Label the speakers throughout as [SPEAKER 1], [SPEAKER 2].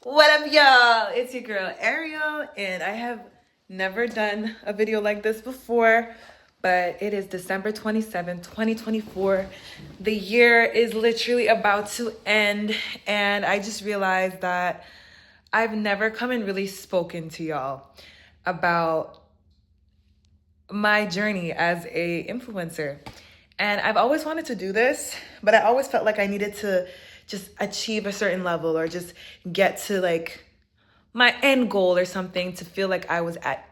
[SPEAKER 1] What up, y'all? It's your girl Ariel, and I have never done a video like this before, but it is December 27th, 2024. The year is literally about to end, and I just realized that I've never come and really spoken to y'all about my journey as a influencer. And I've always wanted to do this, but I always felt like I needed to just achieve a certain level or just get to like my end goal or something to feel like I was at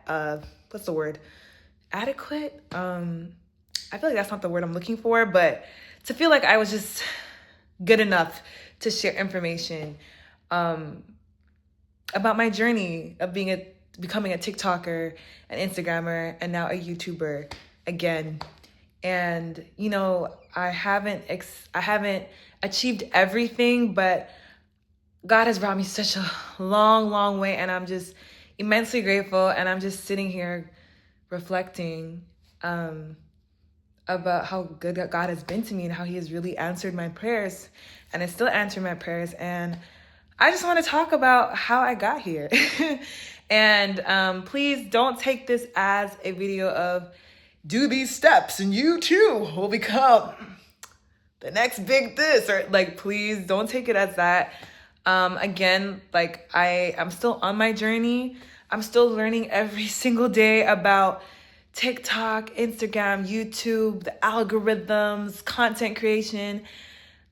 [SPEAKER 1] what's the word? Adequate? I feel like that's not the word I'm looking for, but to feel like I was just good enough to share information about my journey of becoming a TikToker, an Instagrammer, and now a YouTuber again. And I haven't achieved everything, but God has brought me such a long way, and I'm just immensely grateful. And I'm just sitting here reflecting about how good God has been to me and how He has really answered my prayers, and is still answering my prayers. And I just want to talk about how I got here. And please don't take this as a video of do these steps and you too will become the next big this, or like, please don't take it as that. Again, like I'm still on my journey. I'm still learning every single day about TikTok, Instagram, YouTube, the algorithms, content creation.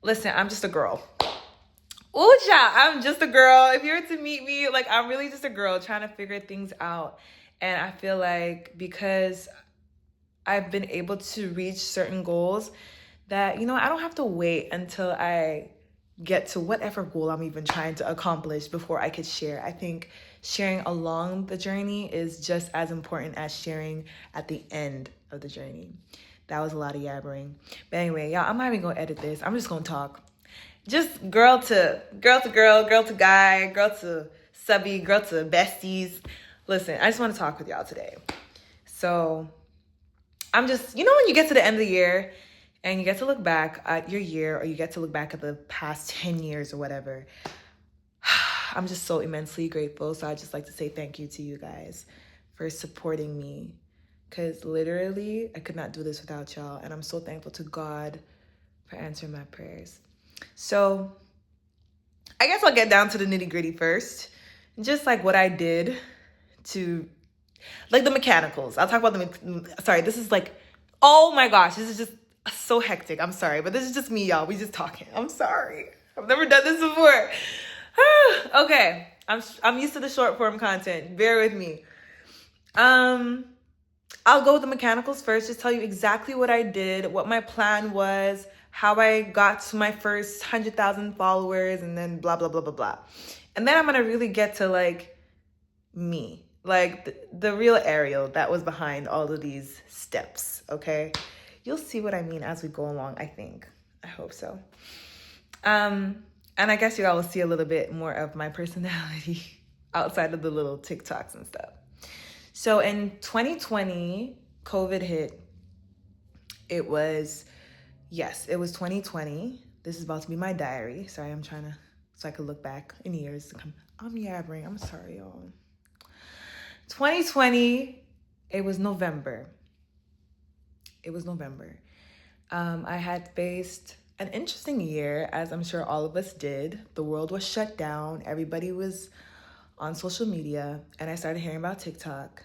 [SPEAKER 1] Listen, I'm just a girl. Ooh, child, I'm just a girl. If you were to meet me, like, I'm really just a girl trying to figure things out. And I feel like because I've been able to reach certain goals that, I don't have to wait until I get to whatever goal I'm even trying to accomplish before I could share. I think sharing along the journey is just as important as sharing at the end of the journey. That was a lot of yabbering. But anyway, y'all, I'm not even gonna edit this. I'm just gonna talk. Just girl to girl, girl to guy, girl to subby, girl to besties. Listen, I just want to talk with y'all today. So I'm just, when you get to the end of the year and you get to look back at your year, or you get to look back at the past 10 years or whatever, I'm just so immensely grateful. So I just like to say thank you to you guys for supporting me, because literally I could not do this without y'all. And I'm so thankful to God for answering my prayers. So I guess I'll get down to the nitty gritty first. Just like what I did to, like, the mechanicals. I'll talk about sorry, this is like, oh my gosh, this is just so hectic. I'm sorry, but this is just me, y'all. We just talking. I'm sorry. I've never done this before. Okay, I'm used to the short form content. Bear with me. I'll go with the mechanicals first. Just tell you exactly what I did, what my plan was, how I got to my first 100,000 followers, and then blah blah blah blah blah. And then I'm gonna really get to like me, like the real Ariel that was behind all of these steps. Okay, you'll see what I mean as we go along. I hope so. And I guess you all will see a little bit more of my personality outside of the little TikToks and stuff. So in 2020, COVID hit. It was 2020. This is about to be my diary. Sorry, I'm trying to, so I could look back in years to come. I'm yabbering. I'm sorry, y'all. 2020, it was November. I had faced an interesting year, as I'm sure all of us did. The world was shut down. Everybody was on social media, and I started hearing about TikTok.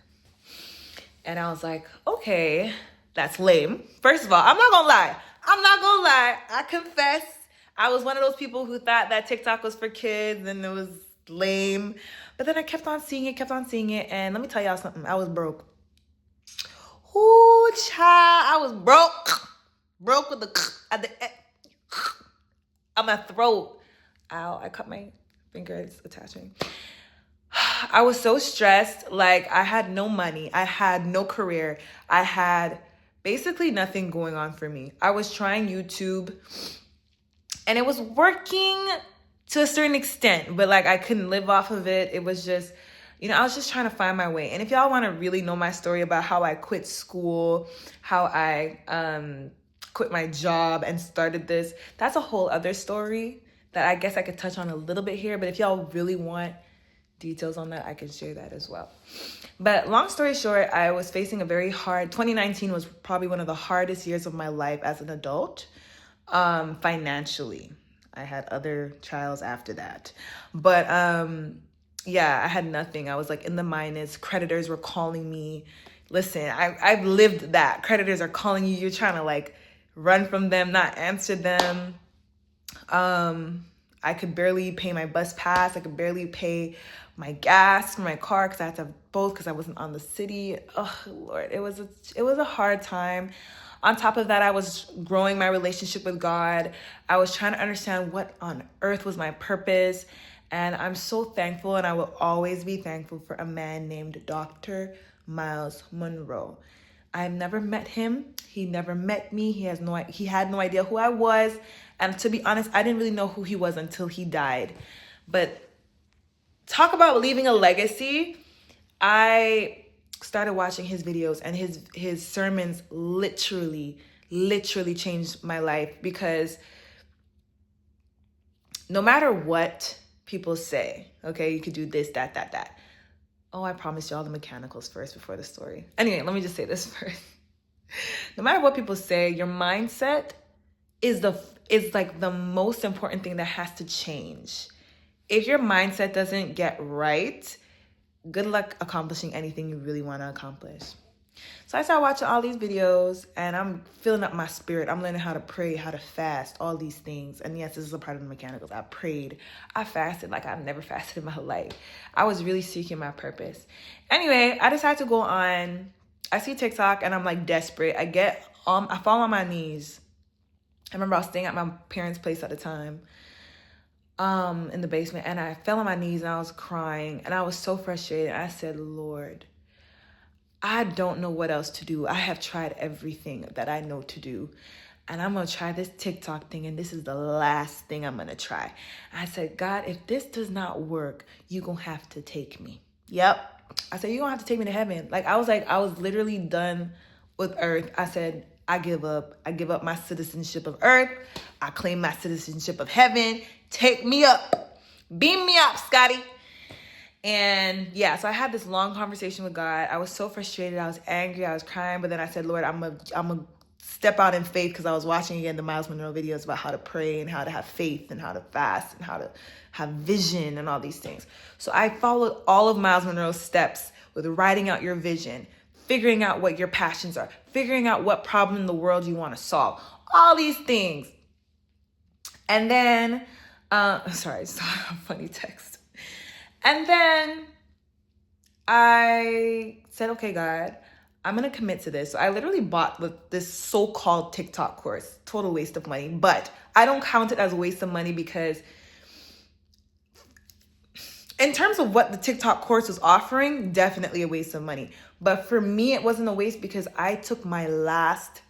[SPEAKER 1] And I was like, okay, that's lame. First of all, I'm not gonna lie. I confess, I was one of those people who thought that TikTok was for kids and it was lame. But then I kept on seeing it. And let me tell y'all something. I was broke. Ooh, child, I was broke. Broke with on my throat. Ow, I cut my finger. It's attaching. I was so stressed. Like, I had no money. I had no career. I had basically nothing going on for me. I was trying YouTube and it was working to a certain extent, but like I couldn't live off of it. It was just, I was just trying to find my way. And if y'all want to really know my story about how I quit school, how I quit my job and started this, that's a whole other story that I guess I could touch on a little bit here. But if y'all really want details on that, I can share that as well. But long story short, I was facing 2019 was probably one of the hardest years of my life as an adult, financially. I had other trials after that. But yeah, I had nothing. I was like in the minus. Creditors were calling me. Listen, I've lived that. Creditors are calling you. You're trying to like run from them, not answer them. I could barely pay my bus pass. I could barely pay my gas for my car because I had to have both because I wasn't on the city. Oh Lord, it was a hard time. On top of that, I was growing my relationship with God. I was trying to understand what on earth was my purpose. And I'm so thankful, and I will always be thankful for a man named Dr. Miles Monroe. I've never met him. He never met me. He had no idea who I was. And to be honest, I didn't really know who he was until he died. But talk about leaving a legacy. I started watching his videos, and his sermons literally changed my life, because no matter what people say, okay, you could do this, that. Oh, I promised y'all the mechanicals first before the story. Anyway, let me just say this first. No matter what people say, your mindset is like the most important thing that has to change. If your mindset doesn't get right, good luck accomplishing anything you really want to accomplish. So I started watching all these videos, and I'm filling up my spirit. I'm learning how to pray, how to fast, all these things. And yes, this is a part of the mechanicals. I prayed. I fasted like I've never fasted in my life. I was really seeking my purpose. Anyway, I decided to go on. I see TikTok, and I'm like desperate. I fall on my knees. I remember I was staying at my parents' place at the time, in the basement, and I fell on my knees and I was crying, and I was so frustrated. I said, Lord, I don't know what else to do. I have tried everything that I know to do, and I'm going to try this TikTok thing, and this is the last thing I'm going to try. I said, God, if this does not work, you're going to have to take me. Yep. I said, you're going to have to take me to heaven. I was literally done with earth. I said, I give up. I give up my citizenship of earth. I claim my citizenship of heaven. Take me up. Beam me up, Scotty. And yeah, so I had this long conversation with God. I was so frustrated. I was angry. I was crying. But then I said, Lord, I'm a step out in faith, because I was watching again the Miles Monroe videos about how to pray and how to have faith and how to fast and how to have vision and all these things. So I followed all of Miles Monroe's steps with writing out your vision, figuring out what your passions are, figuring out what problem in the world you want to solve, all these things. And then, sorry, I saw a funny text. And then I said, okay, God, I'm going to commit to this. So I literally bought this so-called TikTok course, total waste of money, but I don't count it as a waste of money, because in terms of what the TikTok course was offering, definitely a waste of money. But for me, it wasn't a waste because I took my last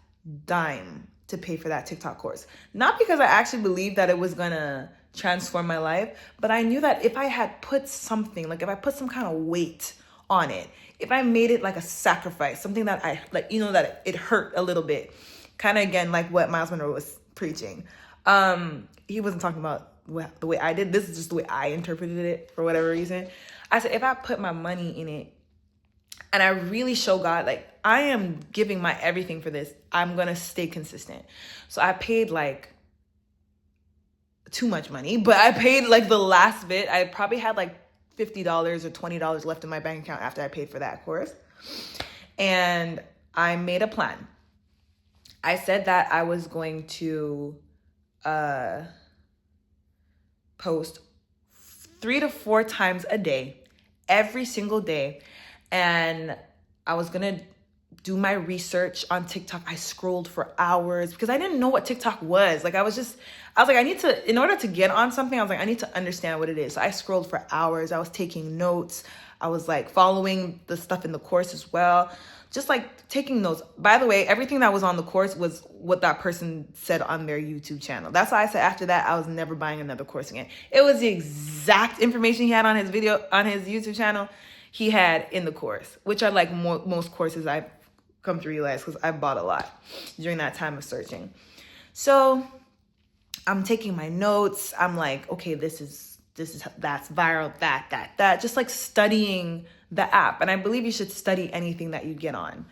[SPEAKER 1] dime to pay for that TikTok course. Not because I actually believed that it was going to transform my life, but I knew that if I had put something, like if I put some kind of weight on it, if I made it like a sacrifice, something that I like, that it hurt a little bit, kind of again, like what Miles Monroe was preaching. He wasn't talking about the way I did. This is just the way I interpreted it for whatever reason. I said, if I put my money in it and I really show God, like I am giving my everything for this, I'm going to stay consistent. So I paid like too much money, but I paid like the last bit. I probably had like $50 or $20 left in my bank account after I paid for that course. And I made a plan. I said that I was going to post 3 to 4 times a day, every single day. And I was going to do my research on TikTok. I scrolled for hours because I didn't know what TikTok was. I was like, in order to get on something, I was like, I need to understand what it is. So I scrolled for hours. I was taking notes. I was like following the stuff in the course as well. Just like taking notes. By the way, everything that was on the course was what that person said on their YouTube channel. That's why I said after that, I was never buying another course again. It was the exact information he had on his YouTube channel he had in the course, which are like most courses I've come to realize because I bought a lot during that time of searching. So I'm taking my notes. I'm like, okay, that's viral, that. Just like studying the app. And I believe you should study anything that you get on.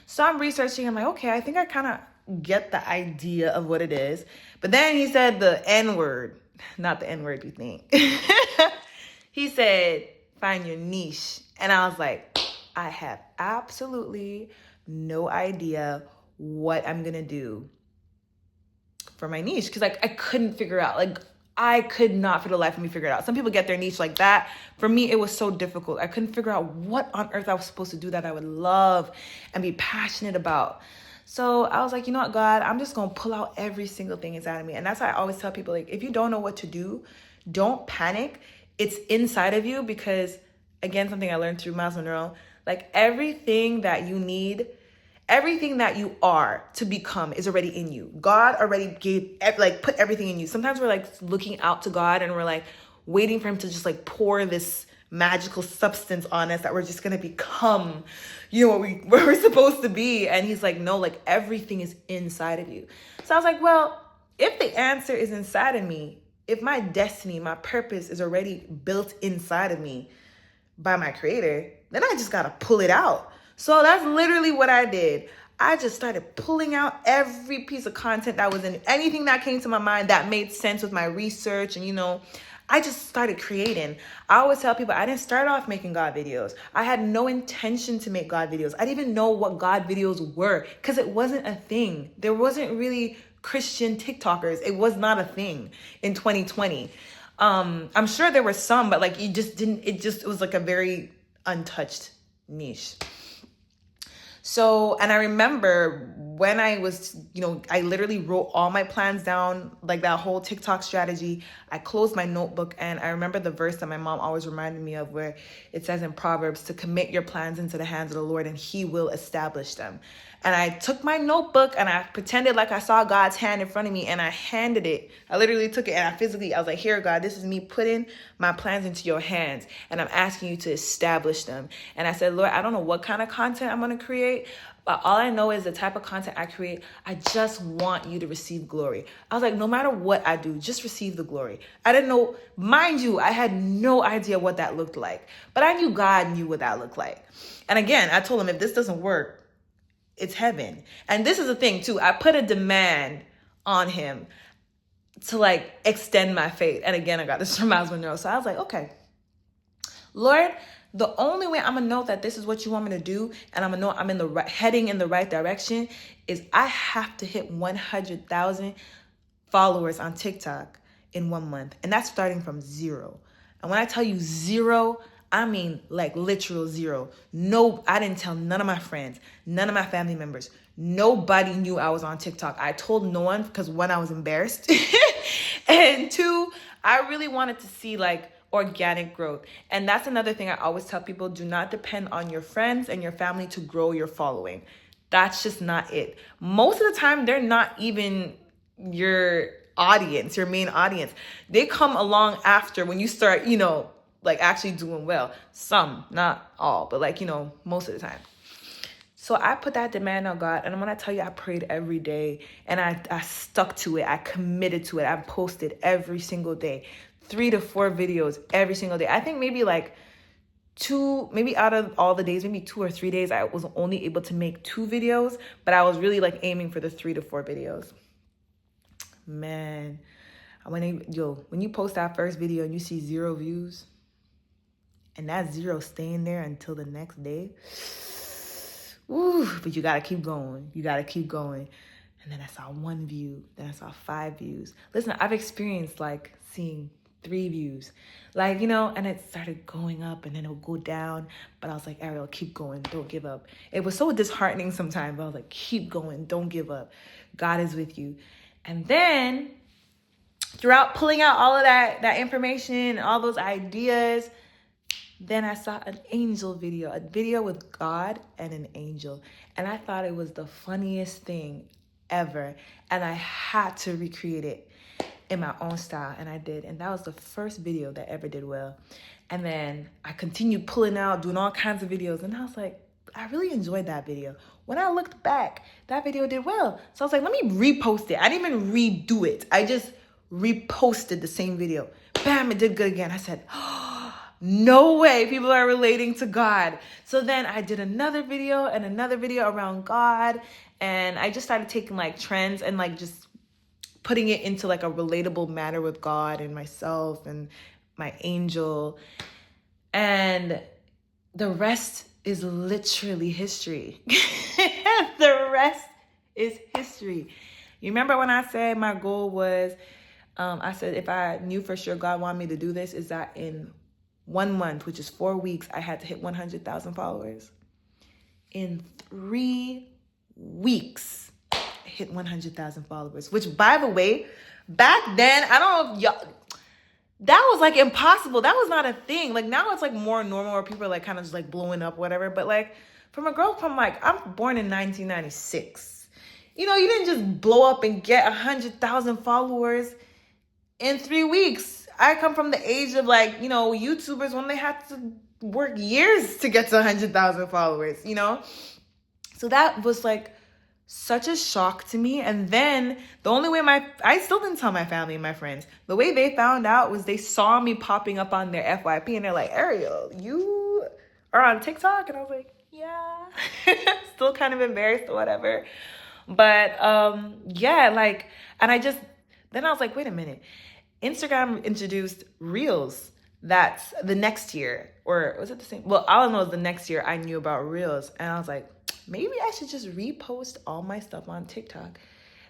[SPEAKER 1] So I'm researching. I'm like, okay, I think I kind of get the idea of what it is. But then he said the N word, not the N word you think. He said, find your niche. And I was like, I have absolutely no idea what I'm going to do for my niche. Because like I couldn't figure out, like I could not for the life of me figure it out. Some people get their niche like that. For me, it was so difficult. I couldn't figure out what on earth I was supposed to do that I would love and be passionate about. So I was like, you know what, God, I'm just going to pull out every single thing inside of me. And that's why I always tell people, like, if you don't know what to do, don't panic. It's inside of you because, again, something I learned through Miles Monroe, like everything that you need, everything that you are to become is already in you. God already put everything in you. Sometimes we're like looking out to God and we're like waiting for him to just like pour this magical substance on us that we're just going to become, what we're supposed to be. And he's like, no, like everything is inside of you. So I was like, well, if the answer is inside of me, if my destiny, my purpose is already built inside of me by my creator, then I just got to pull it out. So that's literally what I did. I just started pulling out every piece of content that was in anything that came to my mind that made sense with my research. And, I just started creating. I always tell people I didn't start off making God videos. I had no intention to make God videos. I didn't even know what God videos were because it wasn't a thing. There wasn't really Christian TikTokers. It was not a thing in 2020. I'm sure there were some, but like it was like a very untouched niche. So, and I remember when I was, I literally wrote all my plans down, like that whole TikTok strategy. I closed my notebook and I remember the verse that my mom always reminded me of where it says in Proverbs to commit your plans into the hands of the Lord and he will establish them. And I took my notebook and I pretended like I saw God's hand in front of me and I handed it. I literally took it and I was like, here, God, this is me putting my plans into your hands and I'm asking you to establish them. And I said, Lord, I don't know what kind of content I'm going to create, but all I know is the type of content I create, I just want you to receive glory. I was like, no matter what I do, just receive the glory. I didn't know, mind you, I had no idea what that looked like, but I knew God knew what that looked like. And again, I told him, if this doesn't work, it's heaven. And this is the thing too. I put a demand on him to like extend my faith. And again, I got this from Miles Monroe. So I was like, okay, Lord, the only way I'm gonna know that this is what you want me to do, and I'm gonna know I'm heading in the right direction, is I have to hit 100,000 followers on TikTok in 1 month, and that's starting from zero. And when I tell you zero, I mean like literal zero. No, I didn't tell none of my friends, none of my family members. Nobody knew I was on TikTok. I told no one because one, I was embarrassed, and two, I really wanted to see like organic growth. And that's another thing I always tell people, do not depend on your friends and your family to grow your following. That's just not it. Most of the time, they're not even your audience, your main audience. They come along after when you start, like actually doing well. Some, not all, but like, most of the time. So I put that demand on God. And when I tell you, I prayed every day and I stuck to it. I committed to it. I posted every single day, 3 to 4 videos every single day. I think maybe like maybe out of all the days, maybe 2 or 3 days, I was only able to make 2 videos, but I was really like aiming for the 3 to 4 videos. Man, when you post that first video and you see 0 views, and that 0 staying there until the next day, but you gotta keep going. You gotta keep going. And then I saw 1 view, then I saw 5 views. Listen, I've experienced like seeing 3 views, like, and it started going up and then it would go down. But I was like, Ariel, keep going, don't give up. It was so disheartening sometimes, but I was like, keep going, don't give up. God is with you. And then throughout pulling out all of that information, all those ideas, then I saw an angel video, a video with God and an angel. And I thought it was the funniest thing ever. And I had to recreate it in my own style. And I did. And that was the first video that ever did well. And then I continued pulling out, doing all kinds of videos. And I was like, I really enjoyed that video. When I looked back, that video did well. So I was like, let me repost it. I didn't even redo it. I just reposted the same video. Bam, it did good again. I said, oh, no way, people are relating to God. So then I did another video and another video around God. And I just started taking like trends and like just putting it into like a relatable manner with God and myself and my angel. And the rest is literally history. The rest is history. You remember when I said my goal was, I said if I knew for sure God wanted me to do this, is that in 1 month, which is 4 weeks, I had to hit 100,000 followers. In 3 weeks, I hit 100,000 followers, which, by the way, back then, I don't know if y'all, that was like impossible. That was not a thing. Like now it's like more normal where people are like kind of just like blowing up, whatever. But like from a girl from like, I'm born in 1996. You know, you didn't just blow up and get 100,000 followers in 3 weeks. I come from the age of like, you know, YouTubers when they had to work years to get to 100,000 followers, you know? So that was like such a shock to me. And then the only way I still didn't tell my family and my friends. The way they found out was they saw me popping up on their FYP and they're like, Ariel, you are on TikTok? And I was like, yeah. Still kind of embarrassed or whatever. But yeah, like, and then I was like, wait a minute. Instagram introduced Reels. That's the next year. Or was it the same? Well, all I know is the next year I knew about Reels. And I was like, maybe I should just repost all my stuff on TikTok.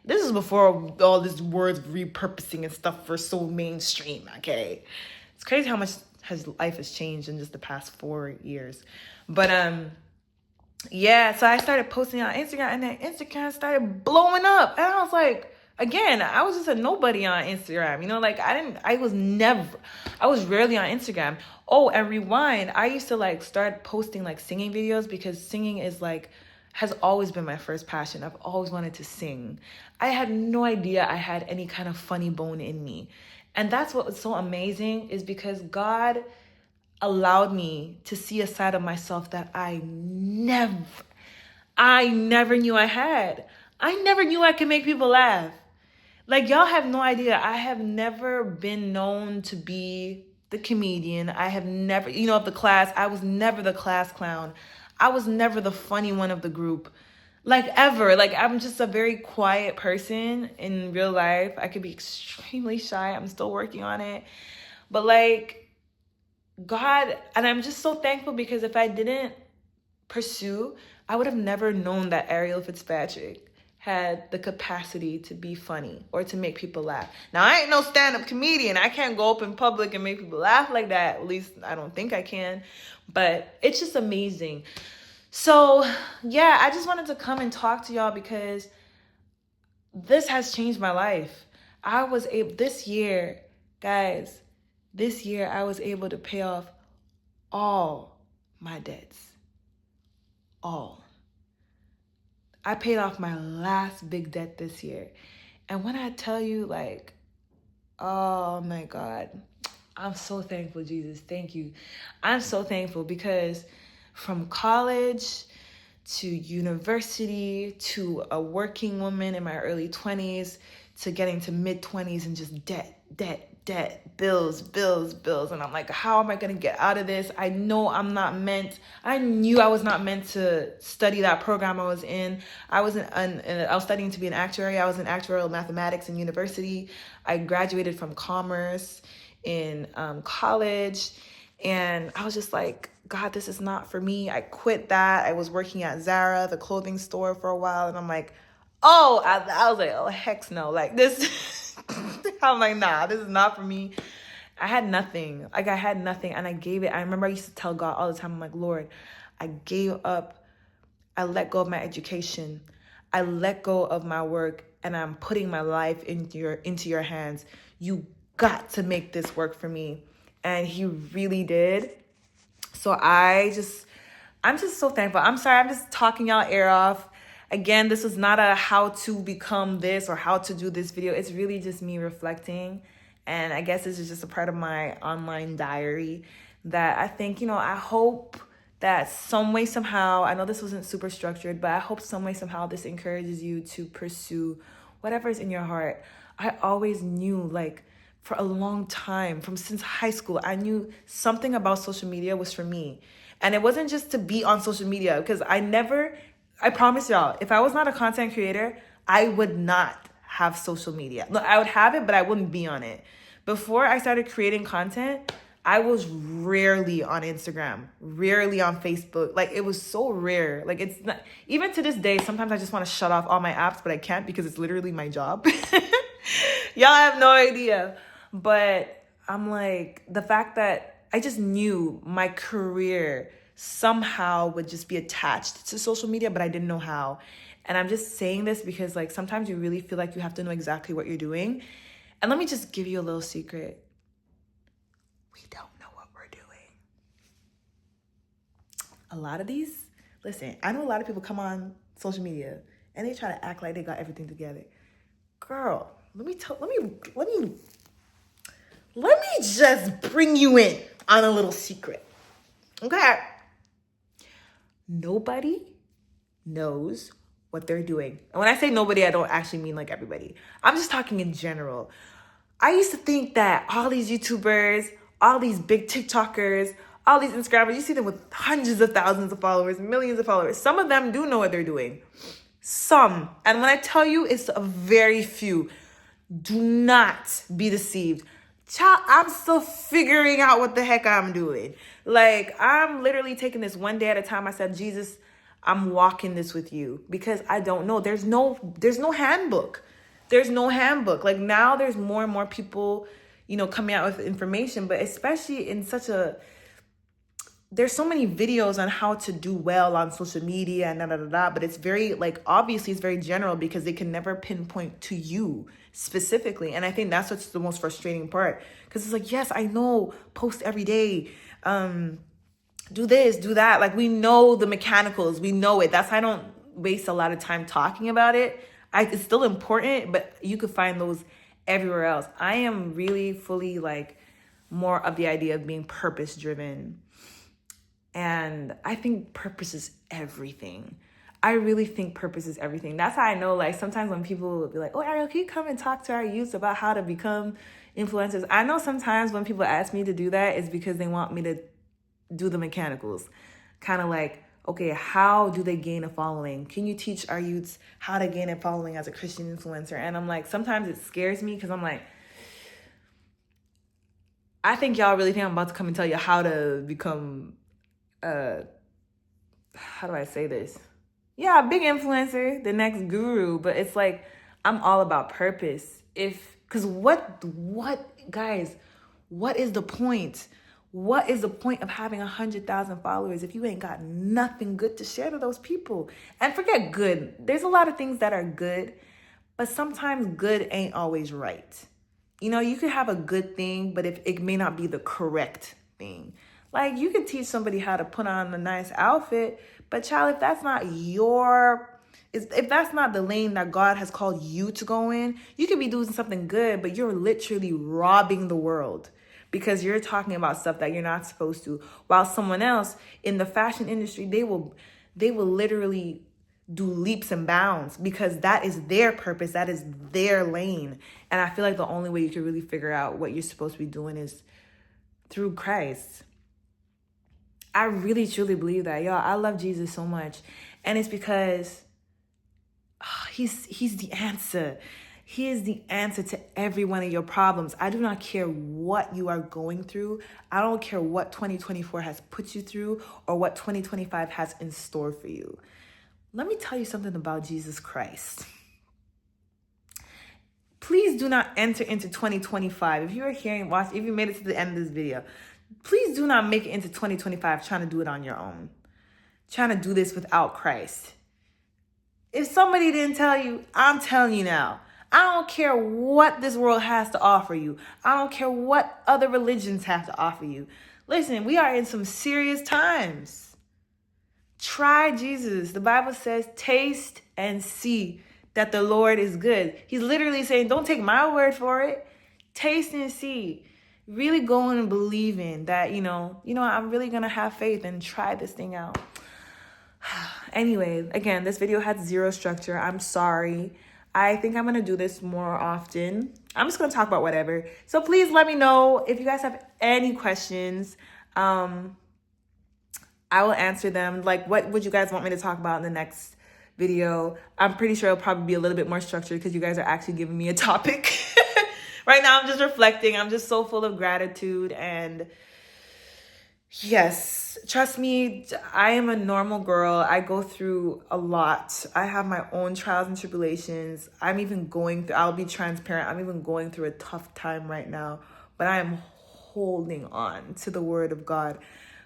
[SPEAKER 1] This is before all this words repurposing and stuff were so mainstream, okay? It's crazy how much life has changed in just the past 4 years. But yeah, so I started posting on Instagram and then Instagram started blowing up. And I was like, again, I was just a nobody on Instagram. You know, like I was rarely on Instagram. Oh, and rewind. I used to like start posting like singing videos because singing is like, has always been my first passion. I've always wanted to sing. I had no idea I had any kind of funny bone in me. And that's what was so amazing is because God allowed me to see a side of myself that I never knew I had. I never knew I could make people laugh. Like, y'all have no idea. I have never been known to be the comedian. I have never, of the class, I was never the class clown. I was never the funny one of the group. Like, ever. Like, I'm just a very quiet person in real life. I could be extremely shy. I'm still working on it. But, like, God, and I'm just so thankful because if I didn't pursue, I would have never known that Ariel Fitz-Patrick had the capacity to be funny or to make people laugh. Now, I ain't no stand-up comedian. I can't go up in public and make people laugh like that. At least I don't think I can. But it's just amazing. So, yeah, I just wanted to come and talk to y'all because this has changed my life. I was able, this year, I was able to pay off all my debts. All. I paid off my last big debt this year. And when I tell you, like, oh my God, I'm so thankful, Jesus. Thank you. I'm so thankful because from college to university to a working woman in my early 20s to getting to mid 20s and just debt, bills. And I'm like, how am I going to get out of this? I knew I was not meant to study that program I was in. I was studying to be an actuary. I was in actuarial mathematics in university. I graduated from commerce in college. And I was just like, God, this is not for me. I quit that. I was working at Zara, the clothing store, for a while. And I'm like, I was like, oh, heck no. Like this, I'm like, nah, this is not for me. I had nothing. And I gave it. I remember I used to tell God all the time, I'm like, Lord, I gave up. I let go of my education. I let go of my work. And I'm putting my life into your hands. You got to make this work for me. And he really did. So I'm just so thankful. I'm sorry, I'm just talking y'all ear off. Again, this is not a how to become this or how to do this video. It's really just me reflecting. And I guess this is just a part of my online diary that I think, I hope that some way, somehow, I know this wasn't super structured, but I hope some way, somehow this encourages you to pursue whatever's in your heart. I always knew, like, for a long time, since high school, I knew something about social media was for me. And it wasn't just to be on social media, because I promise y'all, if I was not a content creator, I would not have social media. Look, I would have it, but I wouldn't be on it. Before I started creating content, I was rarely on Instagram, rarely on Facebook. Like, it was so rare. Like, it's not, even to this day, sometimes I just want to shut off all my apps, but I can't because it's literally my job. Y'all have no idea. But I'm like, the fact that I just knew my career somehow would just be attached to social media, but I didn't know how. And I'm just saying this because, like, sometimes you really feel like you have to know exactly what you're doing. And let me just give you a little secret. We don't know what we're doing. A lot of these, listen, I know a lot of people come on social media and they try to act like they got everything together. Girl, let me just bring you in on a little secret. Okay? Nobody knows what they're doing. And when I say nobody, I don't actually mean like everybody. I'm just talking in general. I used to think that all these YouTubers, all these big TikTokers, all these Instagrammers, you see them with hundreds of thousands of followers, millions of followers. Some of them do know what they're doing. Some. And when I tell you, it's a very few. Do not be deceived. Child, I'm still figuring out what the heck I'm doing. Like, I'm literally taking this one day at a time. I said, Jesus, I'm walking this with you because I don't know. There's no handbook. There's no handbook. Like, now there's more and more people, coming out with information, but especially in there's so many videos on how to do well on social media and but it's very, like, obviously it's very general because they can never pinpoint to you specifically. And I think that's what's the most frustrating part, because it's like, yes, I know, post every day, do this, do that. Like, we know the mechanicals, we know it. That's why I don't waste a lot of time talking about it. It's still important, but you could find those everywhere else. I am really fully, like, more of the idea of being purpose driven. And I think purpose is everything. I really think purpose is everything. That's how I know, like, sometimes when people will be like, oh, Ariel, can you come and talk to our youth about how to become influencers? I know sometimes when people ask me to do that, it's because they want me to do the mechanicals. Kind of like, okay, how do they gain a following? Can you teach our youths how to gain a following as a Christian influencer? And I'm like, sometimes it scares me because I'm like, I think y'all really think I'm about to come and tell you how to become, how do I say this? Yeah, big influencer, the next guru. But it's like, I'm all about purpose. Because what, guys, what is the point? What is the point of having 100,000 followers if you ain't got nothing good to share to those people? And forget good. There's a lot of things that are good, but sometimes good ain't always right. You could have a good thing, but if it may not be the correct thing. Like, you could teach somebody how to put on a nice outfit, but child, if that's not if that's not the lane that God has called you to go in, you could be doing something good, but you're literally robbing the world because you're talking about stuff that you're not supposed to. While someone else in the fashion industry, they will literally do leaps and bounds because that is their purpose. That is their lane. And I feel like the only way you can really figure out what you're supposed to be doing is through Christ. I really, truly believe that, y'all. I love Jesus so much. And it's because he's the answer. He is the answer to every one of your problems. I do not care what you are going through. I don't care what 2024 has put you through or what 2025 has in store for you. Let me tell you something about Jesus Christ. Please do not enter into 2025. If you are hearing, if you made it to the end of this video, please do not make it into 2025 trying to do it on your own. Trying to do this without Christ. If somebody didn't tell you, I'm telling you now. I don't care what this world has to offer you. I don't care what other religions have to offer you. Listen, we are in some serious times. Try Jesus. The Bible says, taste and see that the Lord is good. He's literally saying, don't take my word for it. Taste and see. Really going and believing that, I'm really going to have faith and try this thing out. Anyway, again, this video had zero structure. I'm sorry. I think I'm going to do this more often. I'm just going to talk about whatever. So please let me know if you guys have any questions. I will answer them. Like, what would you guys want me to talk about in the next video? I'm pretty sure it'll probably be a little bit more structured because you guys are actually giving me a topic. Right now, I'm just reflecting. I'm just so full of gratitude. And yes, trust me, I am a normal girl. I go through a lot. I have my own trials and tribulations. I'll be transparent. I'm even going through a tough time right now. But I am holding on to the word of God.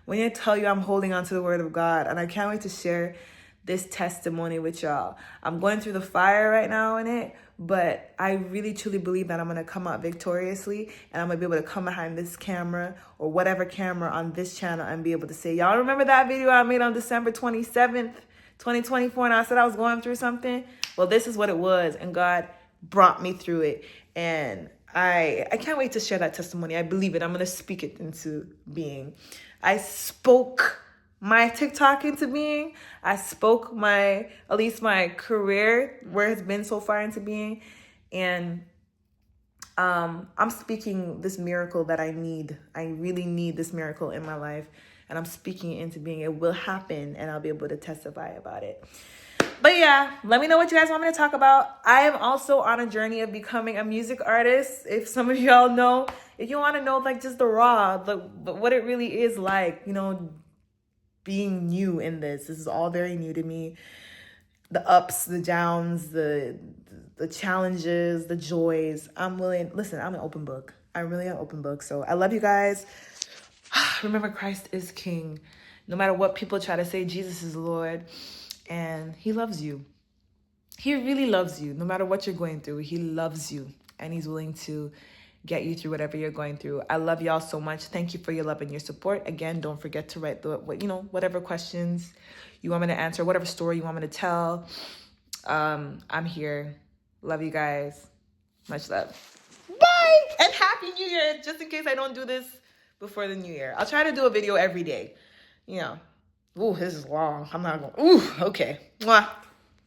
[SPEAKER 1] When I tell you I'm holding on to the word of God, and I can't wait to share this testimony with y'all. I'm going through the fire right now in it, but I really truly believe that I'm going to come out victoriously, and I'm going to be able to come behind this camera or whatever camera on this channel and be able to say, y'all remember that video I made on December 27th, 2024, and I said I was going through something? Well, this is what it was, and God brought me through it, and I can't wait to share that testimony. I believe it. I'm going to speak it into being. I spoke my TikTok into being. I spoke at least my career, where it's been so far, into being. And I'm speaking this miracle that I need. I really need this miracle in my life. And I'm speaking it into being. It will happen, and I'll be able to testify about it. But yeah, let me know what you guys want me to talk about. I am also on a journey of becoming a music artist. If some of y'all know, if you want to know like just the raw, what it really is like, you know, being new in this. This is all very new to me. The ups, the downs, the challenges, the joys. Listen, I'm an open book. I really am an open book. So I love you guys. Remember, Christ is King. No matter what people try to say, Jesus is Lord. And he loves you. He really loves you. No matter what you're going through, he loves you. And he's willing to get you through whatever you're going through. I love y'all so much. Thank you for your love and your support. Again, don't forget to write whatever questions you want me to answer, whatever story you want me to tell. I'm here. Love you guys. Much love. Bye! And Happy New Year, just in case I don't do this before the New Year. I'll try to do a video every day. You know. Ooh, this is long. I'm not going. Ooh, okay. Mwah.